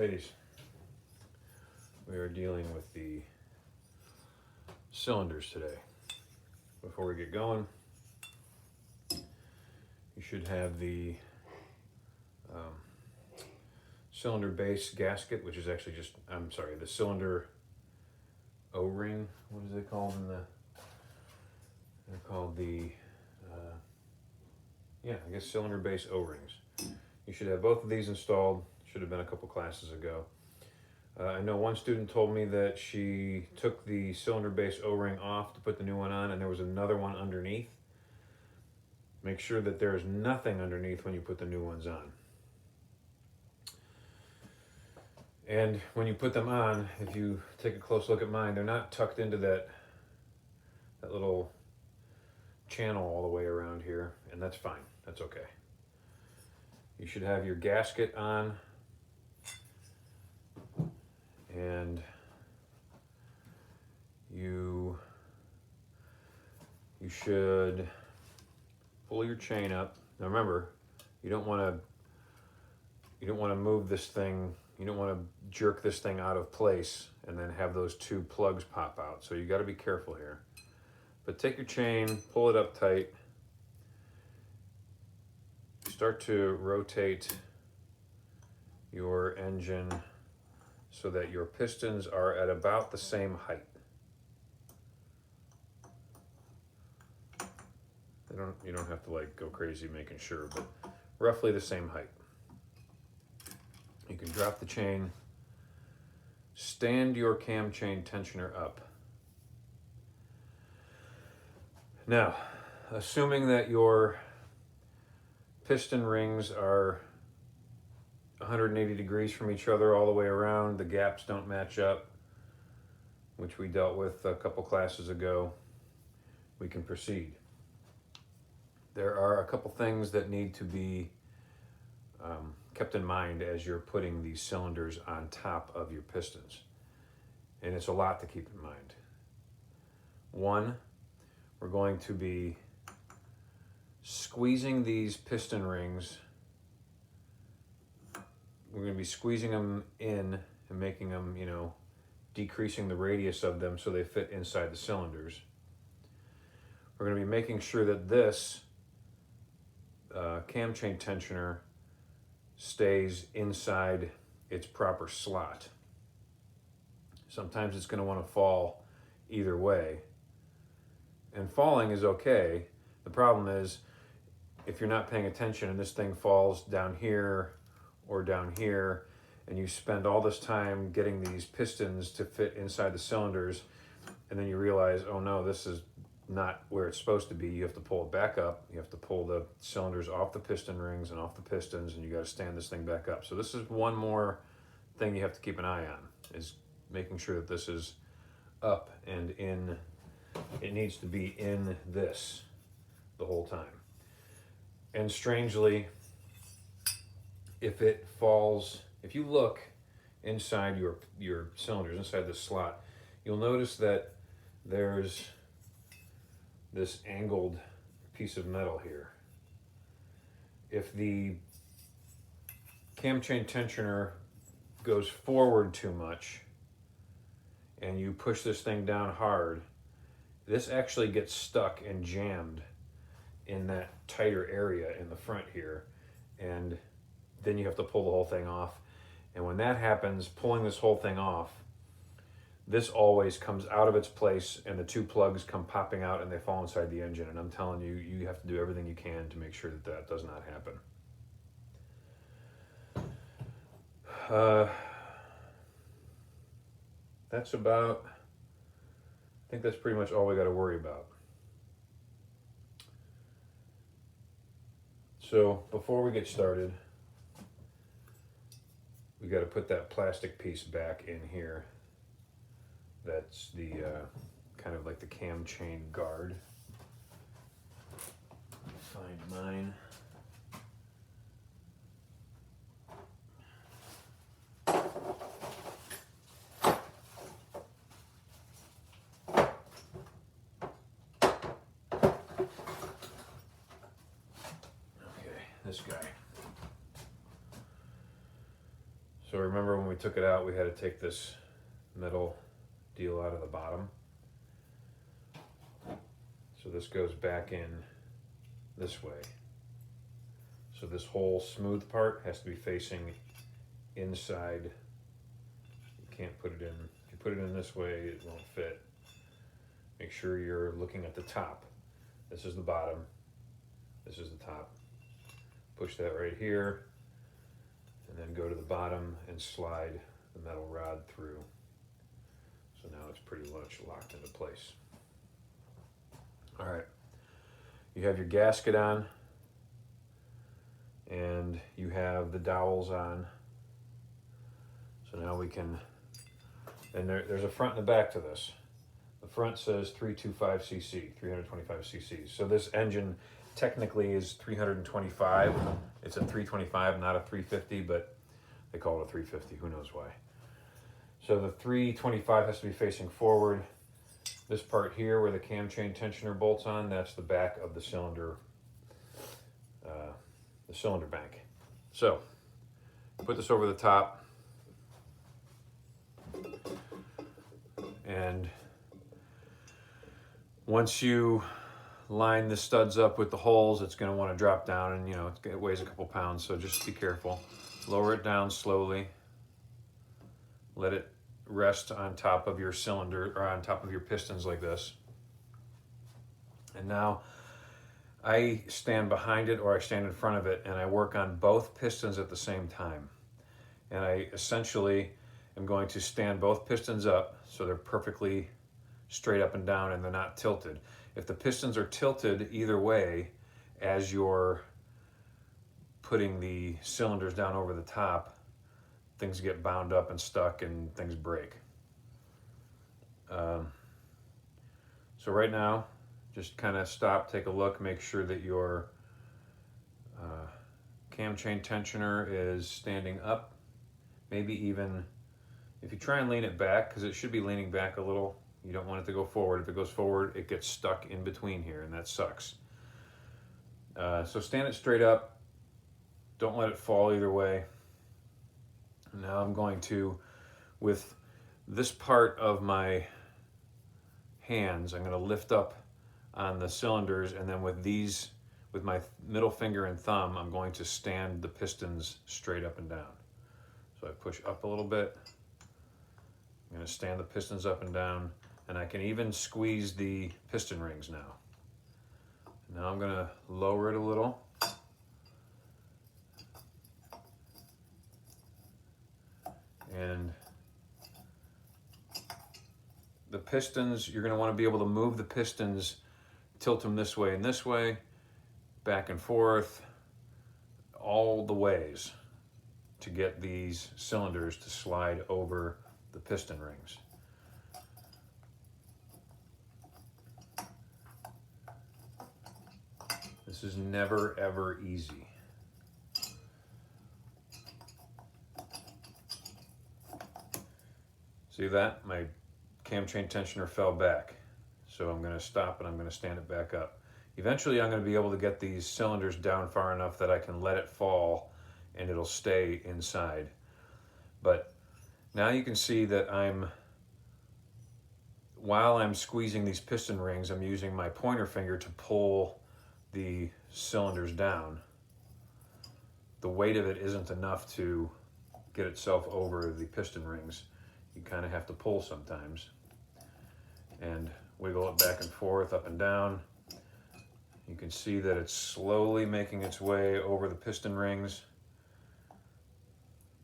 Ladies, we are dealing with the cylinders today. Before we get going, you should have the cylinder base gasket, which is actually just, the cylinder O-ring. What is it called in the, they're called the, I guess cylinder base O-rings. You should have both of these installed. Should have been a couple classes ago. I know one student told me that she took the cylinder base O-ring off to put the new one on, and there was another one underneath. Make sure that there is nothing underneath when you put the new ones on. And when you put them on, if you take a close look at mine, they're not tucked into that little channel all the way around here, and that's fine. That's okay. You should have your gasket on, and you should pull your chain up. Now remember, you don't want to move this thing. You don't want to jerk this thing out of place and then have those two plugs pop out. So you got to be careful here. But take your chain, pull it up tight. Start to rotate your engine so that your pistons are at about the same height. You don't have to like go crazy making sure, but roughly the same height. You can drop the chain, stand your cam chain tensioner up. Now, assuming that your piston rings are 180 degrees from each other all the way around, the gaps don't match up, which we dealt with a couple classes ago, we can proceed. There are a couple things that need to be kept in mind as you're putting these cylinders on top of your pistons. And it's a lot to keep in mind. One, we're going to be squeezing these piston rings. We're going to be squeezing them in and making them, decreasing the radius of them so they fit inside the cylinders. We're going to be making sure that this cam chain tensioner stays inside its proper slot. Sometimes it's going to want to fall either way. And falling is okay. The problem is if you're not paying attention and this thing falls down here or down here, and you spend all this time getting these pistons to fit inside the cylinders, and then you realize, oh no, this is not where it's supposed to be. You have to pull it back up. You have to pull the cylinders off the piston rings and off the pistons, and you got to stand this thing back up. So this is one more thing you have to keep an eye on, is making sure that this is up and in. It needs to be in this the whole time. And strangely, if it falls, if you look inside your cylinders, inside the slot, you'll notice that there's this angled piece of metal here. If the cam chain tensioner goes forward too much and you push this thing down hard, this actually gets stuck and jammed in that tighter area in the front here, and then you have to pull the whole thing off. And when that happens, pulling this whole thing off, this always comes out of its place and the two plugs come popping out and they fall inside the engine. And I'm telling you, you have to do everything you can to make sure that that does not happen. That's about, I think that's pretty much all we got to worry about. So before we get started, we got to put that plastic piece back in here. That's the kind of like the cam chain guard. Find mine. Okay, this guy. So remember when we took it out, we had to take this metal deal out of the bottom. So this goes back in this way. So this whole smooth part has to be facing inside. You can't put it in, if you put it in this way, it won't fit. Make sure you're looking at the top. This is the bottom, this is the top. Push that right here, and then go to the bottom and slide the metal rod through. So now it's pretty much locked into place. All right, you have your gasket on, and you have the dowels on. So now we can, and there's a front and a back to this. The front says 325 cc, 325 cc. So this engine technically is 325. It's a 325, not a 350, but they call it a 350, who knows why. So the 325 has to be facing forward. This part here where the cam chain tensioner bolts on, that's the back of the cylinder bank. So put this over the top, and once you line the studs up with the holes, it's going to want to drop down, and it weighs a couple pounds, so just be careful. Lower it down slowly. Let it rest on top of your cylinder, or on top of your pistons like this. And now I stand behind it, or I stand in front of it, and I work on both pistons at the same time. And I essentially am going to stand both pistons up so they're perfectly straight up and down and they're not tilted. If the pistons are tilted either way as you're putting the cylinders down over the top, things get bound up and stuck and things break. So right now, just kind of stop, take a look, make sure that your cam chain tensioner is standing up. Maybe even, if you try and lean it back, because it should be leaning back a little, you don't want it to go forward. If it goes forward, it gets stuck in between here, and that sucks. So stand it straight up. Don't let it fall either way. Now I'm going to, with this part of my hands, I'm going to lift up on the cylinders, and then with these, with my middle finger and thumb, I'm going to stand the pistons straight up and down. So I push up a little bit. I'm going to stand the pistons up and down, and I can even squeeze the piston rings now. Now I'm going to lower it a little. And the pistons, you're going to want to be able to move the pistons, tilt them this way and this way, back and forth, all the ways to get these cylinders to slide over the piston rings. This is never ever easy. See that? My cam chain tensioner fell back. So I'm going to stop and I'm going to stand it back up. Eventually I'm going to be able to get these cylinders down far enough that I can let it fall and it'll stay inside. But now you can see that while I'm squeezing these piston rings, I'm using my pointer finger to pull the cylinders down. The weight of it isn't enough to get itself over the piston rings. You kind of have to pull sometimes and wiggle it back and forth, up and down. You can see that it's slowly making its way over the piston rings.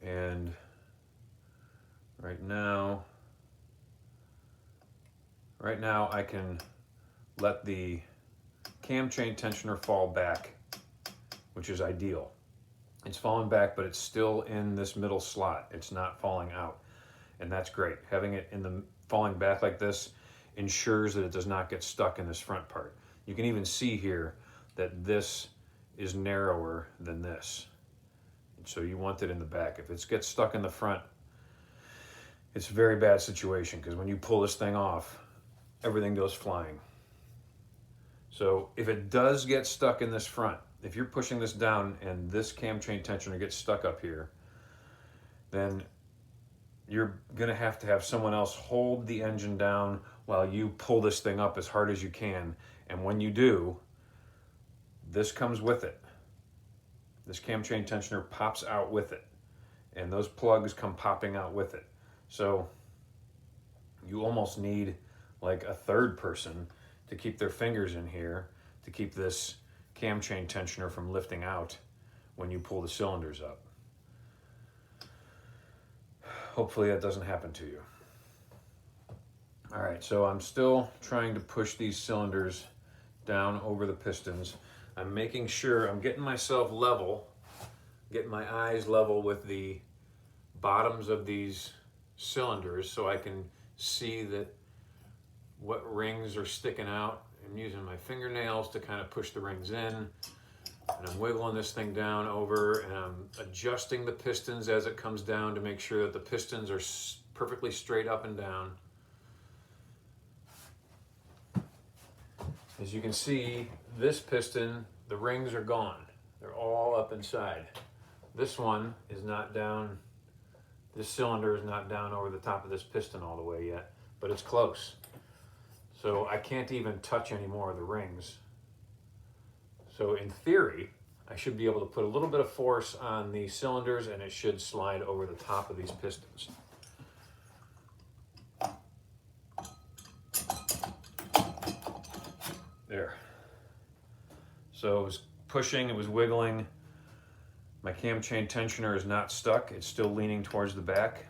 And right now I can let the cam chain tensioner fall back, which is ideal. It's falling back, but it's still in this middle slot. It's not falling out. And that's great. Having it in the falling back like this ensures that it does not get stuck in this front part. You can even see here that this is narrower than this. So you want it in the back. If it gets stuck in the front, it's a very bad situation, because when you pull this thing off, everything goes flying. So if it does get stuck in this front, if you're pushing this down and this cam chain tensioner gets stuck up here, then you're gonna have to have someone else hold the engine down while you pull this thing up as hard as you can. And when you do, this comes with it. This cam chain tensioner pops out with it. And those plugs come popping out with it. So you almost need like a third person to keep their fingers in here to keep this cam chain tensioner from lifting out when you pull the cylinders up. Hopefully that doesn't happen to you. All right, so I'm still trying to push these cylinders down over the pistons. I'm making sure I'm getting myself level, getting my eyes level with the bottoms of these cylinders so I can see that what rings are sticking out. I'm using my fingernails to kind of push the rings in. And I'm wiggling this thing down over, and I'm adjusting the pistons as it comes down to make sure that the pistons are perfectly straight up and down. As you can see, this piston, the rings are gone. They're all up inside. This one is not down, this cylinder is not down over the top of this piston all the way yet, but it's close. So I can't even touch any more of the rings. So in theory, I should be able to put a little bit of force on the cylinders and it should slide over the top of these pistons. There. So it was pushing, it was wiggling. My cam chain tensioner is not stuck, it's still leaning towards the back.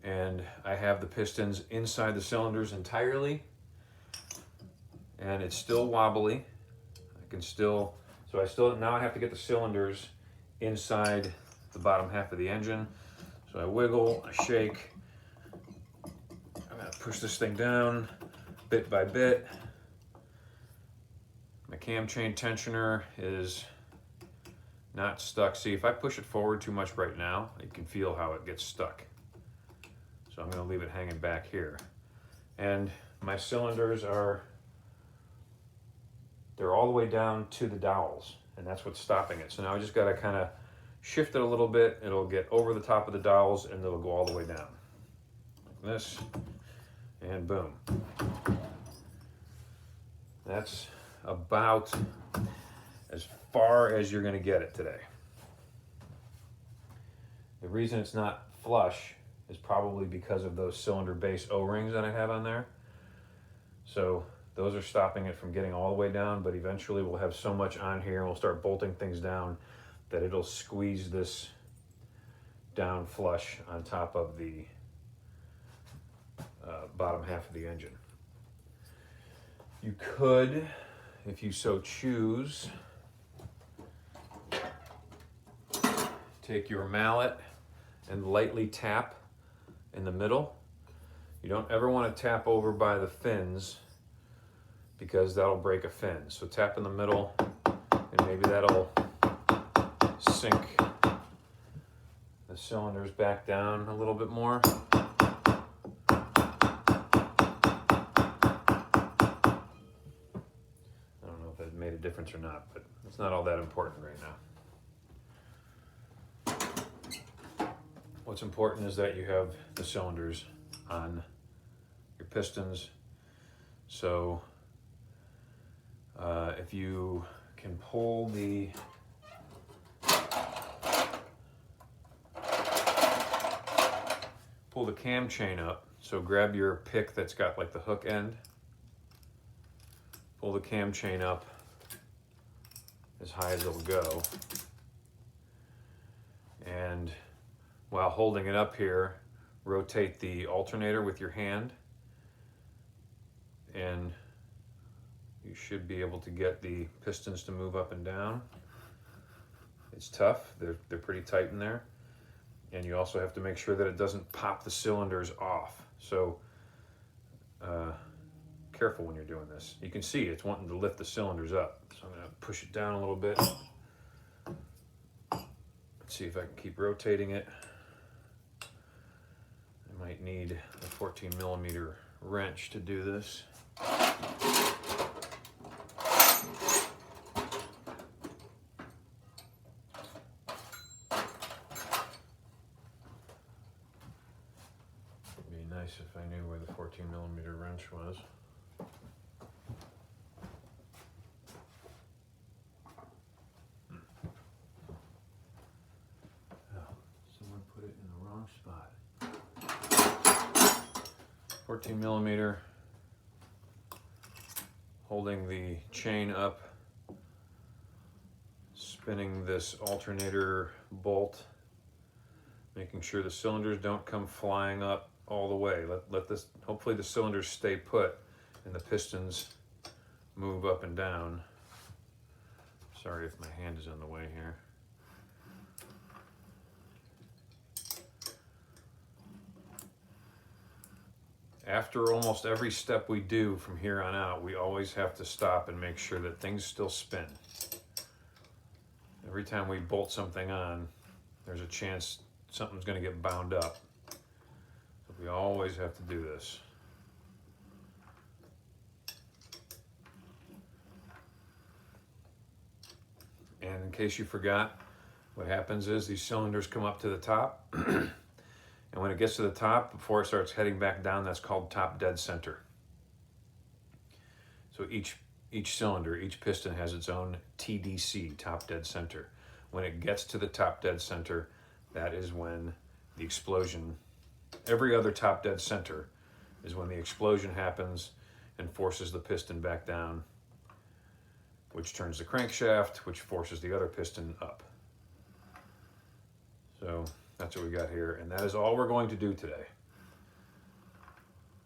And I have the pistons inside the cylinders entirely. And it's still wobbly. I can still, now I have to get the cylinders inside the bottom half of the engine. So I wiggle, I shake. I'm gonna push this thing down bit by bit. My cam chain tensioner is not stuck. See, if I push it forward too much right now, you can feel how it gets stuck. So I'm gonna leave it hanging back here. And my cylinders they're all the way down to the dowels, and that's what's stopping it. So now I just gotta kind of shift it a little bit. It'll get over the top of the dowels and it'll go all the way down. Like this, and boom. That's about as far as you're gonna get it today. The reason it's not flush is probably because of those cylinder base O-rings that I have on there. So those are stopping it from getting all the way down, but eventually we'll have so much on here and we'll start bolting things down that it'll squeeze this down flush on top of the bottom half of the engine. You could, if you so choose, take your mallet and lightly tap in the middle. You don't ever want to tap over by the fins because that'll break a fin. So tap in the middle and maybe that'll sink the cylinders back down a little bit more. I don't know if that made a difference or not, but it's not all that important right now. What's important is that you have the cylinders on your pistons. So if you can pull the cam chain up, so grab your pick that's got like the hook end, pull the cam chain up as high as it'll go, and while holding it up here, rotate the alternator with your hand, and you should be able to get the pistons to move up and down. It's tough, they're pretty tight in there. And you also have to make sure that it doesn't pop the cylinders off. So careful when you're doing this. You can see it's wanting to lift the cylinders up. So I'm gonna push it down a little bit. Let's see if I can keep rotating it. I might need a 14mm wrench to do this. nice if I knew where the 14mm wrench was. Oh, someone put it in the wrong spot. 14mm, holding the chain up, spinning this alternator bolt, making sure the cylinders don't come flying up all the way. Let this, hopefully the cylinders stay put and the pistons move up and down. Sorry if my hand is in the way here. After almost every step we do from here on out, we always have to stop and make sure that things still spin. Every time we bolt something on, there's a chance something's going to get bound up. So we always have to do this. And in case you forgot, what happens is these cylinders come up to the top, and when it gets to the top, before it starts heading back down, that's called top dead center. So each cylinder, each piston has its own TDC, top dead center. When it gets to the top dead center, that is when the explosion, every other top dead center is when the explosion happens and forces the piston back down, which turns the crankshaft, which forces the other piston up. So that's what we got here, and that is all we're going to do today.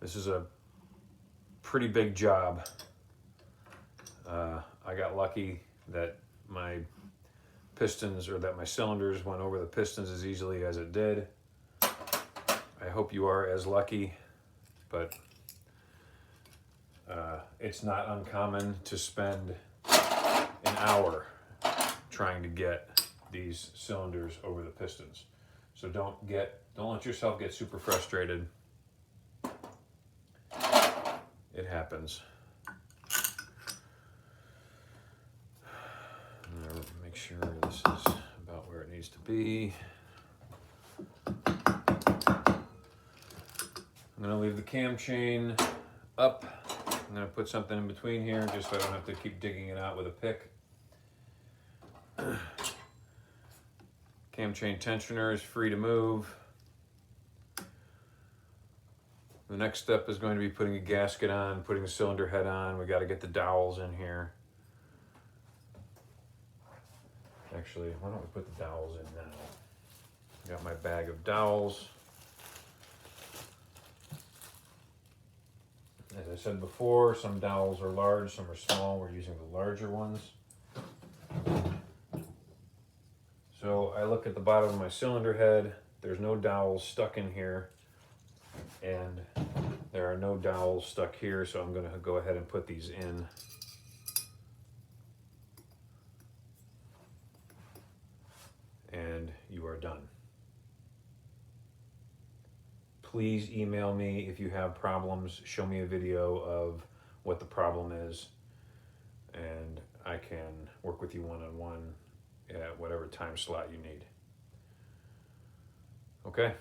This is a pretty big job. I got lucky that my pistons, or that my cylinders went over the pistons as easily as it did. I hope you are as lucky, but it's not uncommon to spend an hour trying to get these cylinders over the pistons. So don't let yourself get super frustrated. It happens. I'm gonna make sure this is about where it needs to be. I'm gonna leave the cam chain up. I'm gonna put something in between here just so I don't have to keep digging it out with a pick. Cam chain tensioner is free to move. The next step is going to be putting a gasket on, putting the cylinder head on. We got to get the dowels in here. Actually, why don't we put the dowels in now? Got my bag of dowels. As I said before, some dowels are large, some are small. We're using the larger ones. So I look at the bottom of my cylinder head. There's no dowels stuck in here, and there are no dowels stuck here, so I'm going to go ahead and put these in. And you are done. Please email me if you have problems. Show me a video of what the problem is, and I can work with you one-on-one at whatever time slot you need. Okay?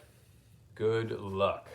Good luck.